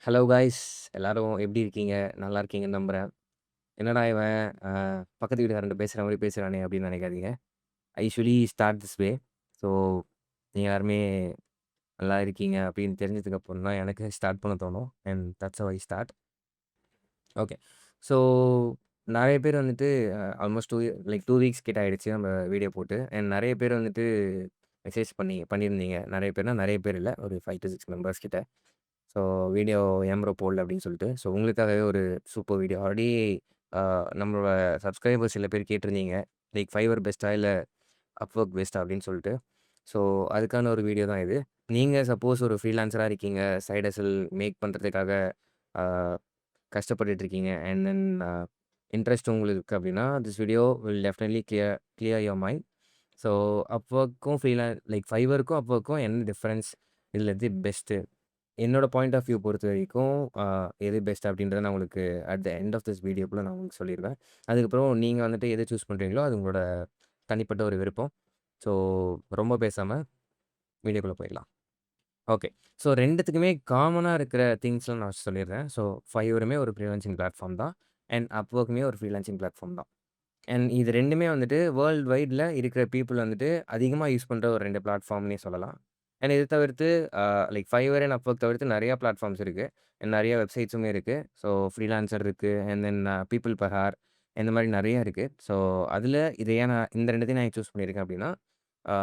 Hello guys எல்லாரும் எப்படி இருக்கீங்க? நல்லா இருக்கீங்கன்னு நம்புறேன். என்னடா இவன் அ பக்கத்து வீட்டுக்காரன்ட்ட பேசுற மாரி பேசுறானே அப்படின்னு நினைக்காதீங்க. I usually start this way. So நீங்க எல்லாருமே நல்லா இருக்கீங்க அப்படின்னு தெரிஞ்சதுக்கு அப்புறம் தான் எனக்கு ஸ்டார்ட் பண்ண தோணும். And that's how I start. Okay. So நெறைய பேர் வந்துட்டு ஆல்மோஸ்ட் 2 வீக்ஸ் கிட்ட ஆயிடுச்சு நம்ம வீடியோ போட்டு. அண்ட் நெறைய பேர் வந்துட்டு மெசேஜ் பண்ணியிருந்தீங்க. நெறைய பேர்னா நெறைய பேர் இல்ல. ஒரு 5 டூ 6 மெம்பர்ஸ் கிட்ட. ஸோ வீடியோ ஏன் ப்ரோ போடல அப்படின்னு சொல்லிட்டு. ஸோ உங்களுக்காகவே ஒரு சூப்பர் வீடியோ. ஆல்ரெடி அ நம்மளோட சப்ஸ்கிரைபர்ஸ் சில பேர் கேட்டிருந்தீங்க. லைக் ஃபைவர் பெஸ்ட்டா? இல்ல அப்வொர்க் பெஸ்ட்டா? அப்படின்னு சொல்லிட்டு. ஸோ அதுக்கான ஒரு வீடியோ தான் இது. நீங்க சப்போஸ் ஒரு ஃப்ரீலான்சரா இருக்கீங்க. சைட் ஹசில் மேக் பண்றதுக்காக அ கஷ்டப்பட்டுட்டு இருக்கீங்க. அண்ட் தென் இன்ட்ரெஸ்ட் உங்களுக்கு இருக்கு அப்படின்னா, this video will definitely clear your mind. So அப்வொர்க்கும் லைக் ஃபைவருக்கும் அப்வொர்க்கும் என்ன டிஃபரன்ஸ்? இதுல எது பெஸ்ட்டு? என்னோட பாயிண்ட் ஆஃப் வியூ பொறுத்தவரைக்கும், எது பெஸ்ட் அப்படின்றத நான் உங்களுக்கு at the end of this வீடியோக்குள்ள நான் உங்களுக்கு சொல்லிருவேன். அதுக்கப்புறம் நீங்க வந்துட்டு எத சூஸ் பண்றீங்களோ, அது உங்களோட தனிப்பட்ட ஒரு விருப்பம். ஸோ ரொம்ப பேசாம வீடியோக்குள்ள போயிடலாம். ஓகே. ஸோ 2த்துக்குமே காமனா இருக்கிற திங்ஸ்லாம் நான் சொல்லிடுறேன். ஸோ ஃபைவருமே ஒரு ஃப்ரீலான்சிங் பிளாட்ஃபார்ம் தான். அண்ட் அப்வொர்க்குமே ஒரு ஃப்ரீலான்சிங் பிளாட்ஃபார்ம் தான். அண்ட் இது 2மே வந்துட்டு வேர்ல்ட் வைட்ல இருக்கிற பீப்பிள் வந்துட்டு அதிகமா யூஸ் பண்ற ஒரு 2 பிளாட்ஃபார்ம்னே சொல்லலாம். அண்ட் இது தவிர்த்து லைக் ஃபைவர் அண்ட் அப்வொர்க் தவிர்த்து நெறைய பிளாட்ஃபார்ம்ஸ் இருக்கு. அண்ட் நெறைய வெப்சைட்ஸுமே இருக்கு. ஸோ ஃப்ரீலான்சர் இருக்கு. And then people per hour இந்த மாரி நெறைய இருக்கு. ஸோ அதில இத ஏன் நான் இந்த 2த்தையும் நான் சூஸ் பண்ணியிருக்கேன் அப்டின்னா, ஆ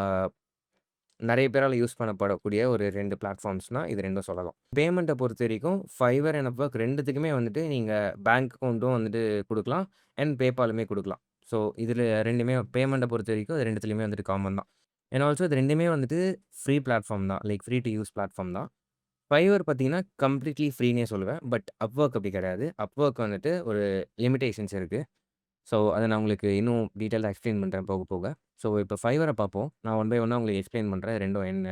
நெறைய பேரால யூஸ் பண்ணப்படக்கூடிய ஒரு 2 பிளாட்ஃபார்ம்ஸ்னா இது 2ம் சொல்லலாம். பேமெண்ட்ட பொறுத்தவரைக்கும் ஃபைவர் அண்ட் அப்வொர்க் 2த்துக்குமே வந்துட்டு நீங்க பேங்க் அக்கவுண்டும் வந்துட்டு குடுக்கலாம். அண்ட் PayPalலுமே குடுக்கலாம். ஸோ இதில 2மே பேமெண்ட்ட பொறுத்தவரைக்கும் இது 2த்துலயுமே வந்துட்டு காமன் தான். அண்ட் ஆல்சோ இது 2மே வந்துட்டு ஃப்ரீ பிளாட்ஃபார்ம் தான். Like free to use platform தான். ஃபைவர் பார்த்தீங்கன்னா, கம்ப்ளீட்லி ஃப்ரீன்னே சொல்லுவேன். பட் அப்வொர்க் அப்படி கிடையாது. அப்வொர்க் வந்துட்டு ஒரு லிமிட்டேஷன்ஸ் இருக்கு. ஸோ, அத நான் உங்களுக்கு இன்னும் டீட்டெயிலா எக்ஸ்ப்ளைன் பண்றேன் போக போக. ஸோ, இப்ப ஃபைவர பார்ப்போம். நான் ஒன் பை ஒன்னா உங்களுக்கு எக்ஸ்ப்ளைன் பண்றேன். 2ம் என்ன?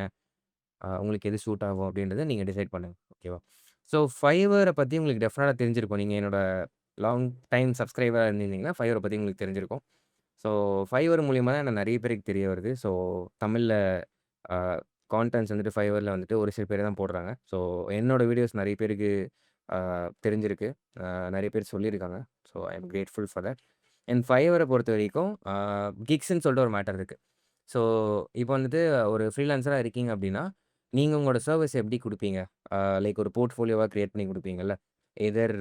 உங்களுக்கு எது சூட் ஆகும் அப்படின்றத நீங்க டிசைட் பண்ணுங்க. ஓகேவா? ஸோ, ஃபைவர பத்தி உங்களுக்கு டெஃபினட்டா தெரிஞ்சிருக்கும். நீங்க என்னோட லாங் டைம் சப்ஸ்கிரைபரா இருந்திருந்தீங்கன்னா, ஃபைவர பத்தி உங்களுக்கு தெரிஞ்சிருக்கும். ஸோ, ஃபைவர் மூலியமா தான் எனக்கு நெறைய பேருக்கு தெரிய வருது. ஸோ, தமிழ்ல அ கான்டென்ட்ஸ் வந்துட்டு ஃபைவர்ல வந்துட்டு ஒரு சில பேர் தான் போடுறாங்க. ஸோ, என்னோட வீடியோஸ் நெறைய பேருக்கு அ தெரிஞ்சிருக்கு. நெறைய பேர் சொல்லியிருக்காங்க. So, I am grateful for that. And ஃபைவர பொறுத்தவரைக்கும் கிக்ஸ்ன்னு சொல்லிட்டு ஒரு மேட்டர் இருக்கு. ஸோ, இப்போ வந்துட்டு ஒரு ஃப்ரீலான்சரா இருக்கீங்க அப்டின்னா, நீங்க உங்களோட சர்வீஸ் எப்படி குடுப்பீங்க? லைக் ஒரு போர்ட்ஃபோலியோவா கிரியேட் பண்ணி குடுப்பீங்கல்ல. எய்தர்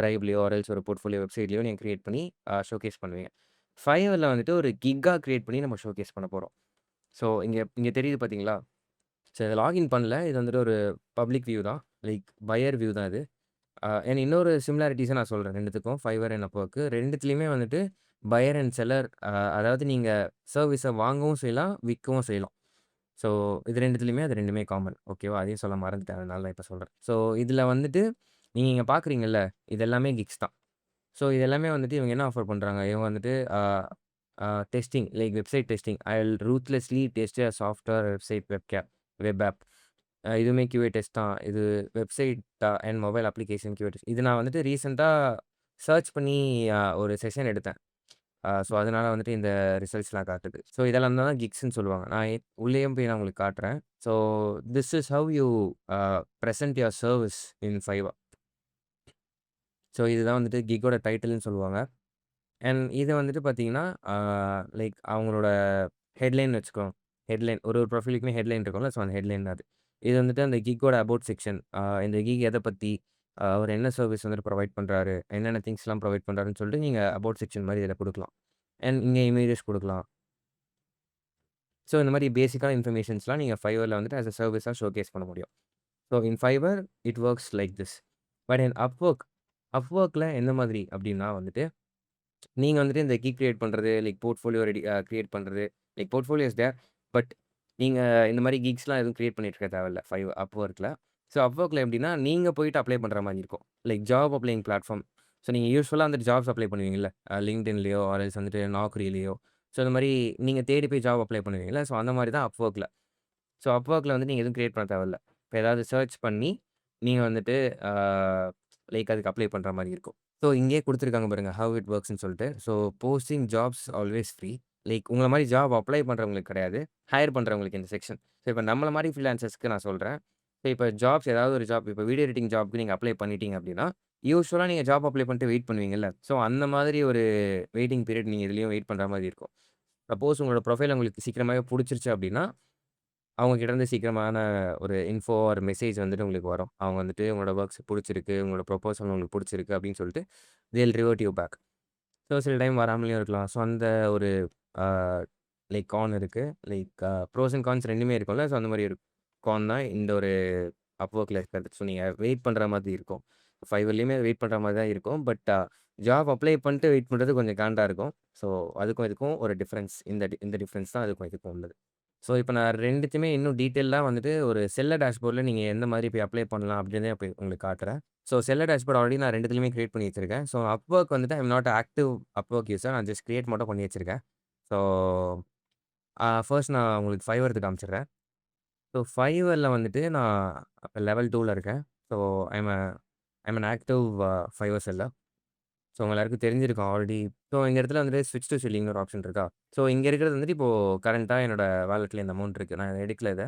டிரைவ்லயோ ஆர் எல்ஸ் ஒரு போர்ட்ஃபோலியோ வெப்சைட்லயோ நீங்க கிரியேட் பண்ணி ஷோகேஸ் பண்ணுவீங்க. ஃபைவர்ல வந்துட்டு ஒரு கிக்கா கிரியேட் பண்ணி நம்ம ஷோகேஸ் பண்ண போறோம். ஸோ, இங்க இங்க தெரியுது பார்த்தீங்களா? ஸோ, இத லாகின் பண்ணல. இது வந்துட்டு ஒரு பப்ளிக் வியூ தான். லைக் பையர் வியூ தான் இது. அண்ட் இன்னொரு சிமிலாரிட்டீஸ நான் சொல்றேன் 2த்துக்கும். ஃபைவர் அண்ட் அப்வொர்க் 2த்துலயுமே வந்துட்டு பையர் அண்ட் செல்லர் அதாவது நீங்க சர்விஸ வாங்கவும் செய்யலாம், விக்கவும் செய்யலாம். ஸோ இது 2த்துலயுமே அது 2மே காமன். ஓகேவா? அதையும் சொல்ல மறந்துட்டேன். அதனால தான் இப்ப சொல்றேன். ஸோ இதுல வந்துட்டு நீங்க இங்க பார்க்குறீங்கல்ல, இது எல்லாமே கிக்ஸ் தான். ஸோ இது எல்லாமே வந்துட்டு இவங்க என்ன ஆஃபர் பண்றாங்க? இவங்க வந்துட்டு uh uh testing like website testing. I will ruthlessly test a software website web app. இதுவுமே QA டெஸ்ட் தான். இது website and mobile application QA test. இது நான் வந்துட்டு ரீசென்ட்டா சர்ச் பண்ணி ஒரு செஷன் எடுத்தேன். ஸோ அதனால வந்துட்டு இந்த ரிசல்ட்ஸ்லாம் காட்டுது. ஸோ இதெல்லாம் தான் கிக்ஸ்ன்னு சொல்லுவாங்க. நான் உள்ளேயும் போய் நான் உங்களுக்கு காட்டுறேன். So this is how you a present your service in Fiverr. So இதுதான் வந்துட்டு கிக்கோட டைட்டில்ன்னு சொல்லுவாங்க. அண்ட் இது வந்துட்டு பார்த்தீங்கன்னா, லைக் அவங்களோட ஹெட்லைன் வச்சுக்கோங்க. ஹெட்லைன் ஒரு ப்ரொஃபைலுக்குமே ஹெட்லைன் இருக்கும்ல. ஸோ அந்த ஹெட்லைன் தான் அது. இது வந்துட்டு அந்த கிக்கோட அபவுட் செக்ஷன். இந்த கிக் எத பத்தி, அவர் என்ன சர்விஸ் வந்துட்டு ப்ரொவைட் பண்றாரு, என்னென்ன திங்ஸ்லாம் ப்ரொவைட் பண்றாருன்னு சொல்லிட்டு நீங்க அபவுட் செக்ஷன் மாரி இதில குடுக்கலாம். அண்ட் இங்க இமேஜஸ் குடுக்கலாம். ஸோ இந்த மாரி பேசிக்கான இன்ஃபர்மேஷன்ஸ்லாம் நீங்க ஃபைவர்ல வந்துட்டு ஆஸ் அ சர்விஸா ஷோகேஸ் பண்ண முடியும். So in Fiverr it works like this. But in அப்வொர்க்ல எந்த மாதிரி அப்டின்னா வந்துட்டு நீங்க வந்துட்டு இந்த கீ கிரியேட் பண்றது, லைக் போர்ட்ஃபோலியோ ரெடி கிரியேட் பண்றது, like portfolio is there. But நீங்க இந்த மாரி கிக்ஸ்லாம் எதுவும் கிரியேட் பண்ணிட்டு இருக்க தேவையில்ல. அப்வொர்க்ல. ஸோ அப்வொர்க்ல எப்படின்னா, நீங்க போயிட்டு அப்ளை பண்ற மாரி இருக்கும். Like job applying platform. So நீங்க யூசுவலா வந்துட்டு ஜாப்ஸ் அப்ளை பண்ணுவீங்கல்ல. LinkedInலயோ ஆர் எல்ஸ் வந்துட்டு Naukriலயோ. ஸோ இந்த மாரி நீங்க தேடி போய் ஜாப் அப்ளை பண்ணுவீங்கல்ல. ஸோ அந்த மாரி தான் அப்வொர்க்ல. ஸோ அப்வொர்க்ல வந்து நீங்க எதுவும் கிரியேட் பண்ண தேவையில்ல. இப்ப ஏதாவது சர்ச் பண்ணி, நீங்க வந்துட்டு ஆ லைக் அதுக்கு அப்ளை பண்ற மாரி இருக்கும். ஸோ இங்கேயே குடுத்துருக்காங்க பாருங்க, ஹவ் இட் வொர்க்ஸ்ன்னு சொல்ட்டு. So posting jobs always free. Like உங்கள மாரி ஜாப் அப்ளை பண்றவங்களுக்கு கிடையாது. ஹையர் பண்றவங்களுக்கு இந்த செக்ஷன். ஸோ இப்ப நம்மள மாரி ஃப்ரீலான்சர்ஸ்க்கு நான் சொல்றேன். இப்ப ஜாப்ஸ் ஏதாவது ஒரு ஜாப் இப்ப வீடியோ எடிட்டிங் ஜாப்க்கு நீங்க அப்ளை பண்ணிட்டீங்க அப்டின்னா, யூசுவலா நீங்க ஜாப் அப்ளை பண்ணிட்டு வெயிட் பண்ணுவீங்கல்ல. ஸோ அந்த மாதிரி ஒரு வெயிட்டிங் பீரியட் நீங்க இதுலயும் வெயிட் பண்ற மாரி இருக்கும். சப்போஸ் உங்களோட ப்ரொஃபைல் உங்களுக்கு சீக்கிரமாவே புடிச்சிருச்சு அப்டின்னா, அவங்க கிட்ட இருந்து சீக்கிரமான ஒரு இன்ஃபோ ஆர் மெசேஜ் வந்துட்டு உங்களுக்கு வரும். அவங்க வந்துட்டு உங்களோட வொர்க்ஸ் புடிச்சிருக்கு, உங்களோட ப்ரொபோசல் உங்களுக்கு புடிச்சிருக்கு அப்டின்னு சொல்லிட்டு, they will revert you back. So சில டைம் வராமலேயும் இருக்கலாம். ஸோ அந்த ஒரு ஆ லைக் கான் இருக்கு. லைக் ப்ரோஸ் அண்ட் கான்ஸ் 2மே இருக்கும்ல. ஸோ அந்த மாரி ஒரு கான் தான் இந்த ஒரு அப்வொர்க்ல இருக்கிறது. ஸோ நீங்க வெயிட் பண்ற மாதிரி இருக்கும். ஃபைவர்லயுமே வெயிட் பண்ற மாரி தான் இருக்கும். பட் ஜாப் அப்ளை பண்ணிட்டு வெயிட் பண்றது கொஞ்சம் காண்டா இருக்கும். ஸோ அதுக்கும் இதுக்கும் ஒரு டிஃபரன்ஸ். இந்த டிஃபரன்ஸ் தான் அதுக்கும் இதுக்கும் உள்ளது. ஸோ இப்ப நான் 2த்தையுமே இன்னும் டீட்டெயிலா வந்துட்டு ஒரு செல்லர் டேஷ்போர்ட்ல நீங்க எந்த மாரி போய் அப்ளை பண்ணலாம் அப்டின்றத போய் உங்களுக்கு காட்டுறேன். ஸோ செல்லர் டேஷ்போர்ட் ஆல்ரெடி நான் 2த்துலயுமே கிரியேட் பண்ணி வச்சிருக்கேன். ஸோ அப்வொர்க் வந்துட்டு ஐ am not active Upwork user. நான் ஜஸ்ட் கிரியேட் மட்டும் பண்ணி வச்சிருக்கேன். ஸோ ஃபர்ஸ்ட் நான் உங்களுக்கு ஃபைவர்து காமிச்சிடுறேன். ஸோ ஃபைவர்ல வந்துட்டு நான் லெவல் 2ல இருக்கேன். So I am an active Fiverr seller. So உங்க எல்லாருக்கும் தெரிஞ்சிருக்கும் ஆல்ரெடி. ஸோ இந்த இடத்துல வந்துட்டு ஸ்விட்ச் டூ செல்லிங்னு ஒரு ஆப்ஷன் இருக்கா? ஸோ இங்க இருக்கிறது வந்துட்டு இப்போ கரண்ட்டா என்னோட வாலெட்ல இந்த அமௌண்ட் இருக்கு. நான் எடுக்கல இத.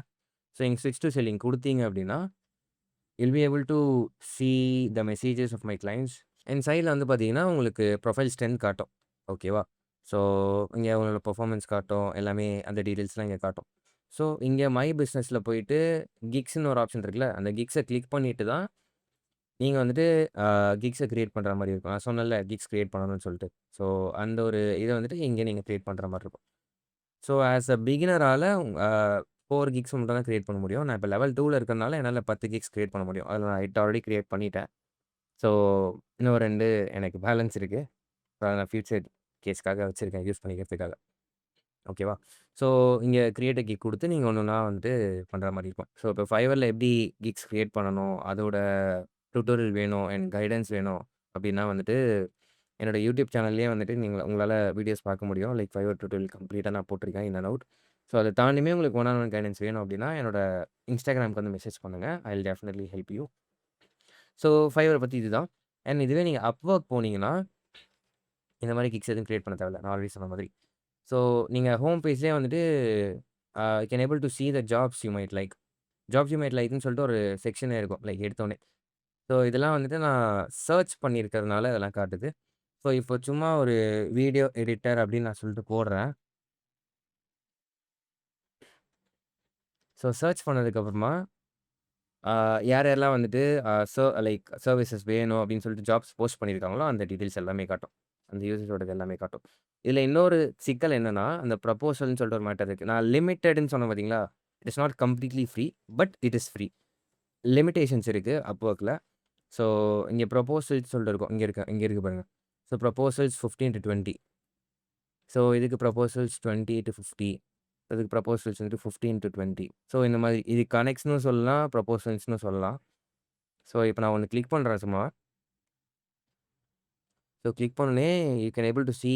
ஸோ இங்க ஸ்விட்ச் டூ செல்லிங் குடுத்தீங்க அப்டின்னா, you will be able to see the messages of my clients. And சைட்ல வந்து பார்த்தீங்கன்னா, உங்களுக்கு ப்ரொஃபைல் ஸ்ட்ரென்த் காட்டும். ஓகேவா? ஸோ இங்க உங்களோட பெர்ஃபார்மன்ஸ் காட்டும். எல்லாமே அந்த டீட்டெயில்ஸ்லாம் இங்க காட்டும். ஸோ இங்க மை பிசினஸ்ல போயிட்டு கிக்ஸ்ன்னு ஒரு ஆப்ஷன் இருக்குல்ல. அந்த கிக்ஸ கிளிக் பண்ணிட்டு தான் நீங்க வந்துட்டு கிக்ஸ கிரியேட் பண்ற மாரி இருக்கும். நான் சொன்னேன்ல கிக்ஸ் கிரியேட் பண்ணணும்னு சொல்ட்டு. ஸோ அந்த ஒரு இத வந்துட்டு இங்க நீங்க கிரியேட் பண்ற மாரி இருக்கும். ஸோ ஆஸ் அ பிகினரால அ 4 கிக்ஸ் மட்டும் தான் கிரியேட் பண்ண முடியும். நான் இப்ப லெவல் 2ல இருக்கறனால என்னால 10 கிக்ஸ் கிரியேட் பண்ண முடியும். அதுல நான் 8 ஆல்ரெடி கிரியேட் பண்ணிட்டேன். ஸோ இன்னும் 2 எனக்கு பேலன்ஸ் இருக்கு. அத நான் ஃபியூச்சர் கேஸ்க்காக வச்சிருக்கேன் யூஸ் பண்ணிக்கிறதுக்காக. ஓகேவா? ஸோ இங்க கிரியேட் a கிக் குடுத்து நீங்க ஒண்ணொண்ணா வந்துட்டு பண்ற மாரி இருக்கும். ஸோ இப்ப ஃபைவர்ல எப்படி கிக்ஸ் கிரியேட் பண்ணணும், அதோட டியூட்டோரியல் வேணும் அண்ட் கைடன்ஸ் வேணும் அப்படின்னா வந்துட்டு, என்னோட யூடியூப் சேனல்லயே வந்துட்டு உங்களால வீடியோஸ் பார்க்க முடியும். லைக் ஃபைவர் டியூட்டோரியல் கம்ப்ளீட்டா நான் போட்டிருக்கேன் இன் அண்ட் அவுட். ஸோ அத தாண்டியுமே உங்களுக்கு ஒன் ஆன் ஒன் கைடன்ஸ் வேணும் அப்படின்னா, என்னோட இன்ஸ்டாகிராம்க்கு வந்து மெசேஜ் பண்ணுங்க. I will definitely help you. So ஃபைவர பத்தி இதுதான். அண்ட் இதுவே நீங்க அப்வொர்க் போனீங்கன்னா, இந்த மாரி கிக்ஸ் எதுவும் கிரியேட் பண்ண தேவையில்ல. நான் ஆல்ரெடி சொன்ன மாதிரி. ஸோ நீங்க ஹோம் பேஜ்லயே வந்துட்டு you can able to see the jobs you might like. Jobs you might லைக்ன்னு சொல்லிட்டு ஒரு செக்ஷனே இருக்கும். லைக் எடுத்தோனே. ஸோ இதெல்லாம் வந்துட்டு நான் சர்ச் பண்ணியிருக்கிறதுனால இதெல்லாம் காட்டுது. ஸோ இப்போ சும்மா ஒரு வீடியோ எடிட்டர் அப்படின்னு நான் சொல்லிட்டு போடுறேன். ஸோ சர்ச் பண்ணதுக்கப்புறமா யார் யாரெல்லாம் வந்துட்டு லைக் சர்வீசஸ் வேணும் அப்படின்னு சொல்லிட்டு ஜாப்ஸ் போஸ்ட் பண்ணியிருக்காங்களோ, அந்த டீட்டெயில்ஸ் எல்லாமே காட்டும். அந்த யூசரோடது எல்லாமே காட்டும். இதில இன்னொரு சிக்கல் என்னன்னா, அந்த ப்ரொபோசல்ன்னு சொல்லிட்டு ஒரு மேட்டர் இருக்கு. நான் லிமிட்டெட்ன்னு சொன்னேன் பார்த்தீங்களா? It is not completely free. But it is free. Limitations இருக்கு அப்வொர்க்ல. ஸோ இங்க ப்ரொபோசல்ஸ் சொல்லிட்டு இருக்கும். இங்க இருக்கு பாருங்க. So proposals 15-20. ஸோ இதுக்கு ப்ரொபோசல்ஸ் 20-50. அதுக்கு ப்ரொபோசல்ஸ் வந்துட்டு 15-20. ஸோ இந்த மாதிரி இது கனெக்ட்ஸ்ன்னு சொல்லலாம், ப்ரொபோசல்ஸ்ன்னு சொல்லலாம். ஸோ இப்ப நான் ஒண்ணு கிளிக் பண்றேன் சும்மா. ஸோ கிளிக் பண்ணோனே you can able to see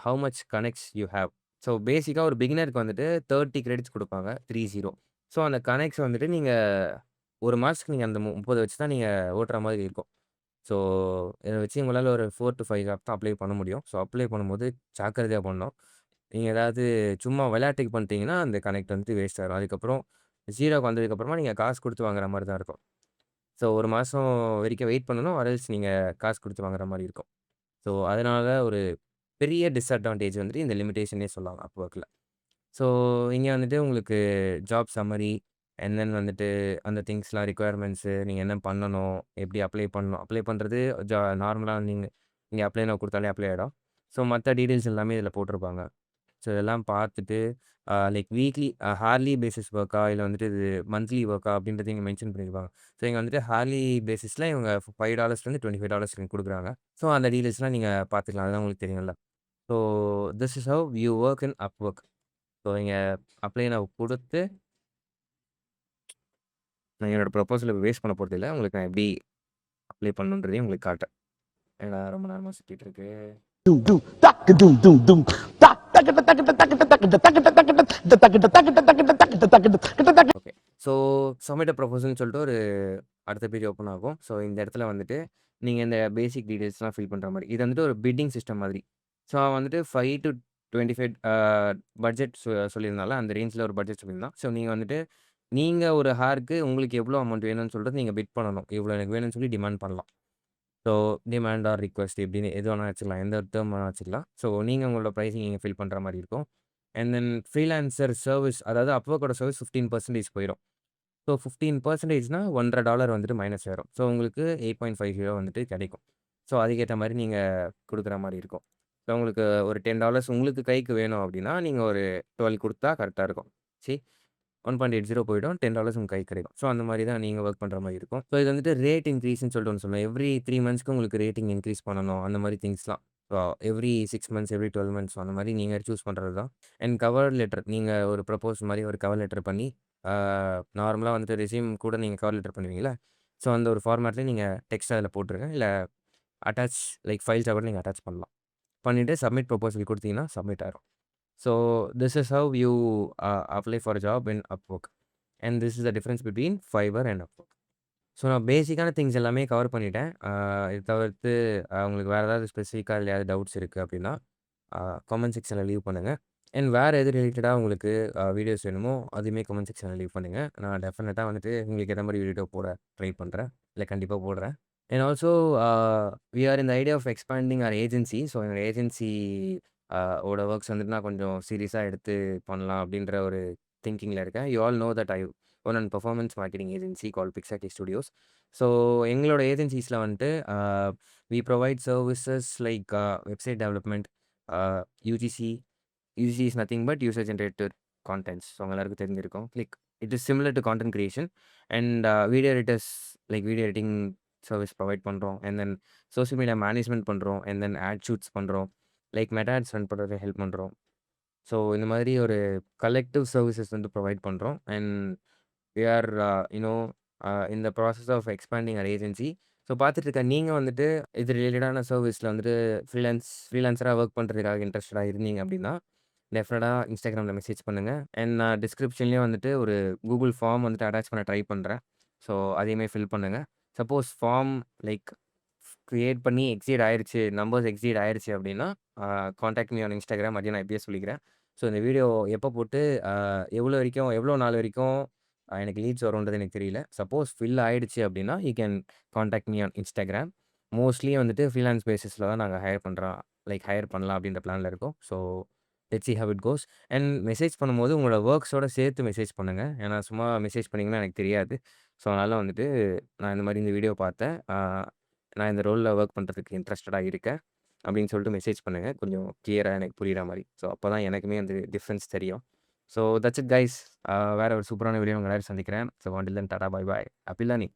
how much connects you have. So பேசிக்கா ஒரு பிகினருக்கு வந்துட்டு 30 கிரெடிட்ஸ் குடுப்பாங்க. 30. ஸோ அந்த கனெக்ட்ஸ் வந்துட்டு நீங்க 1 மாசத்துக்கு நீங்க அந்த 30 வச்சு தான் நீங்க ஓட்டுற மாதிரி இருக்கும். ஸோ இத வச்சு உங்களால ஒரு 4-5 ஆப் தான் அப்ளை பண்ண முடியும். ஸோ அப்ளை பண்ணும்போது ஜாக்கிரதையா பண்ணணும். நீங்க ஏதாவது சும்மா விளையாட்டுக்கு பண்ணிட்டீங்கன்னா, அந்த கனெக்ட் வந்துட்டு வேஸ்ட் ஆயிரும். அதுக்கப்புறம் 0க்கு வந்ததுக்கப்புறமா நீங்க காசு குடுத்து வாங்குற மாரி தான் இருக்கும். ஸோ 1 மாசம் வரைக்கும் வெயிட் பண்ணணும். ஆர் எல்ஸ் நீங்க காசு குடுத்து வாங்குற மாரி இருக்கும். ஸோ அதனால ஒரு பெரிய டிஸ்அட்வான்டேஜ் வந்துட்டு இந்த லிமிட்டேஷன்னே சொல்லலாம் அப்வொர்க்ல. ஸோ இங்க வந்துட்டு உங்களுக்கு ஜாப் சம்மரி அண்ட் தென் வந்துட்டு அந்த திங்ஸ்லாம் ரிக்வயர்மெண்ட்ஸு நீங்க என்ன பண்ணணும்? எப்படி அப்ளை பண்ணணும்? அப்ளை பண்றது நார்மலா நீங்க நீங்க அப்ளை நவ் குடுத்தாலே அப்ளை ஆயிடும். ஸோ மத்த டீட்டெயில்ஸ் எல்லாமே இதில போட்டிருப்பாங்க. ஸோ இதெல்லாம் பார்த்துட்டு லைக் வீக்லி ஹார்லி பேசிஸ் ஒர்க்கா? இல்ல வந்துட்டு இது மந்த்லி ஒர்க்கா? அப்படின்றத இங்க மென்ஷன் பண்ணியிருப்பாங்க. ஸோ இங்க வந்துட்டு ஹார்லி பேசிஸ்ல இவங்க $5லேருந்து $25 குடுக்குறாங்க. ஸோ அந்த டீட்டெயில்ஸ்லாம் நீங்க பார்த்துக்கலாம். அதெல்லாம் உங்களுக்கு தெரியும்ல. So this is how you work in அப்வொர்க். ஸோ இங்க அப்ளை நவ் குடுத்து நான் என்னோட ப்ரொபோசல வேஸ்ட் பண்ண போறதில்ல. உங்களுக்கு நான் எப்படி அப்ளை பண்ணணுன்றதையும் உங்களுக்கு காட்டுறேன். என்னடா ரொம்ப நேரமா சுத்திட்டு இருக்கு. Doom doom tak doom doom doom tak tak tak tak tak tak tak tak tak tak tak tak. Okay. So submit a ப்ரொபோசல்ன்னு சொல்லிட்டு ஒரு அடுத்த பேஜ் ஓப்பன் ஆகும். ஸோ இந்த இடத்துல வந்துட்டு நீங்க இந்த பேசிக் டீட்டெயில்ஸ்லாம் ஃபில் பண்ற மாரி. இது வந்துட்டு ஒரு பிட்டிங் சிஸ்டம் மாதிரி. ஸோ அவன் வந்துட்டு 5-25 பட்ஜெட் சொல்லியிருந்தான்ல, அந்த ரேஞ்ச்ல ஒரு பட்ஜெட் சொல்லியிருந்தான். ஸோ நீங்க வந்துட்டு நீங்க ஒரு ஹேருக்கு உங்களுக்கு எவ்வளோ அமௌண்ட் வேணும்னு சொல்லிட்டு நீங்க பிட் பண்ணணும். இவ்வளோ எனக்கு வேணும்னு சொல்லி டிமாண்ட் பண்ணலாம். ஸோ டிமாண்ட் ஆர் ரிக்வெஸ்ட் எப்படின்னு எது வேணா வச்சுக்கலாம். எந்த டெர்ம் வேணா வச்சுக்கலாம். ஸோ நீங்க உங்களோட பிரைஸிங் நீங்க ஃபில் பண்ற மாரி இருக்கும். அண்ட் தென் ஃப்ரீலான்சர் சர்விஸ் அதாவது Upworkோட சர்விஸ் 15% போயிரும். ஸோ 15%னா $1.50 வந்துட்டு மைனஸ் ஆயிரும். ஸோ உங்களுக்கு 8.50 வந்துட்டு கிடைக்கும். ஸோ அதுக்கேத்த மாரி நீங்க குடுக்குற மாரி இருக்கும். ஸோ உங்களுக்கு ஒரு $10 உங்களுக்கு கைக்கு வேணும் அப்படின்னா, நீங்க ஒரு 12 குடுத்தா கரெக்ட்டா இருக்கும். சி 1.80 போயிடும். $10 உங்க கைக்கு கிடைக்கும். ஸோ அந்த மாரி தான் நீங்க வொர்க் பண்ற மாரி இருக்கும். ஸோ இது வந்துட்டு ரேட் இன்கிரீஸ்ன்னு சொல்லிட்டு ஒண்ணு சொல்லுவேன். எவ்ரி 3 மந்த்ஸ்க்கு உங்களுக்கு ரேட்டிங் இன்கிரீஸ் பண்ணணும். அந்த மாரி திங்ஸ்லாம். எவ்ரி 6 மந்த்ஸ், எவ்ரி 12 மந்த்ஸ் அந்த மாரி நீங்க சூஸ் பண்றது தான். அண்ட் கவர் லெட்டர் நீங்க ஒரு ப்ரப்போஸ் மாரி ஒரு கவர் லெட்டர் பண்ணி, ஆ நார்மலா வந்துட்டு ரெஸ்யூம் கூட நீங்க கவர் லெட்டர் பண்ணுவீங்கல்ல. ஸோ அந்த ஒரு ஃபார்மேட்ல நீங்க டெக்ஸ்ட் அதில போட்டுருங்க. இல்ல அட்டாச் லைக் ஃபைல்ஸா கூட நீங்க அட்டாச் பண்ணலாம். பண்ணிட்டு சப்மிட் ப்ரொபோசல் குடுத்தீங்கன்னா சப்மிட் ஆயிரும். So this is how you apply for a job in Upwork. And this is the difference between Fiverr and Upwork. So நான் பேசிக்கான திங்ஸ் எல்லாமே கவர் பண்ணிட்டேன். இது தவிர்த்து உங்களுக்கு வேற ஏதாவது ஸ்பெசிஃபிக்கா இல்ல ஏதாவது டவுட்ஸ் இருக்கு அப்படின்னா, காமெண்ட் செக்ஷன்ல லீவ் பண்ணுங்க. அண்ட் வேற எது ரிலேட்டடா உங்களுக்கு வீடியோஸ் வேணுமோ, அதுவுமே காமெண்ட் செக்ஷன்ல லீவ் பண்ணுங்க. நான் டெஃபினட்டா வந்துட்டு உங்களுக்கு ஏத்த மாரி வீடியோ போட ட்ரை பண்றேன். இல்ல கண்டிப்பா போடுறேன். And also we are in the idea of expanding our agency. So எங்க ஏஜென்சி ஓட வொர்க்ஸ் வந்துட்டு நான் கொஞ்சம் சீரியஸா எடுத்து பண்ணலாம் அப்படின்ற ஒரு திங்கிங்ல இருக்கேன். You all know that I own an performance marketing agency called Pixarty Studios. So எங்களோட ஏஜென்சிஸ்ல வந்துட்டு we provide services like website development, UGC. UGC is nothing but user generated contents. So உங்க எல்லாருக்கும் தெரிஞ்சிருக்கும். Like it is similar to content creation and video editors like video editing service provide பண்றோம். And then social media management பண்றோம். And then ad shoots பண்றோம். Like Meta ads run பண்றதுக்கு help பண்றோம். So இந்த மாதிரி ஒரு கலெக்டிவ் சர்விசஸ் வந்து provide பண்றோம். And we are you know in the process of expanding our agency. So பார்த்துட்டு இருக்க நீங்க வந்துட்டு இது ரிலேட்டடான சர்விஸ்ல வந்துட்டு ஃப்ரீலான்ஸரா வொர்க் பண்றதுக்காக இன்ட்ரெஸ்டடா இருந்தீங்க அப்படின்னா, டெஃபினட்டா Instagramல மெசேஜ் பண்ணுங்க. அண்ட் நான் டிஸ்கிரிப்ஷன்லயும் வந்துட்டு ஒரு Google ஃபார்ம் வந்துட்டு அட்டாச் பண்ண ட்ரை பண்றேன். ஸோ அதையுமே ஃபில் பண்ணுங்க. சப்போஸ் ஃபார்ம் லைக் கிரியேட் பண்ணி எக்ஸீட் ஆயிருச்சு, நம்பர்ஸ் எக்ஸீட் ஆயிருச்சு அப்படின்னா, கான்டாக்ட் மீ ஆன் Instagram அதையும் நான் இப்பயே சொல்லிக்கிறேன். ஸோ இந்த வீடியோ எப்போ போட்டு எவ்வளோ நாள் வரைக்கும் எனக்கு லீட்ஸ் வரும்ன்றது எனக்கு தெரியல. சப்போஸ் ஃபில் ஆயிடுச்சு அப்படின்னா, you can contact me on Instagram. Mostly வந்துட்டு ஃப்ரீலான்ஸ் பேசிஸ்ல தான் நாங்க ஹையர் பண்ணலாம் அப்படின்ற பிளான்ல இருக்கோம். So let's see how it goes. And message பண்ணும்போது உங்களோட வொர்க்ஸோட சேர்த்து மெசேஜ் பண்ணுங்க. ஏன்னா சும்மா மெசேஜ் பண்ணீங்கன்னா எனக்கு தெரியாது. ஸோ அதனால வந்துட்டு நான் இந்த மாரி இந்த வீடியோ பார்த்தேன். நான் இந்த ரோல்ல வொர்க் பண்றதுக்கு இன்ட்ரெஸ்டடா இருக்கேன். அப்படின்னு சொல்லிட்டு மெசேஜ் பண்ணுங்க. கொஞ்சம் கிளியரா எனக்கு புரியிற மாரி. ஸோ அப்பதான் எனக்குமே வந்து டிஃபரன்ஸ் தெரியும். So that's it guys. வேற ஒரு சூப்பரான வீடியோ உங்க எல்லாரையும் சந்திக்கிறேன். So until then tata bye bye. Happy learning.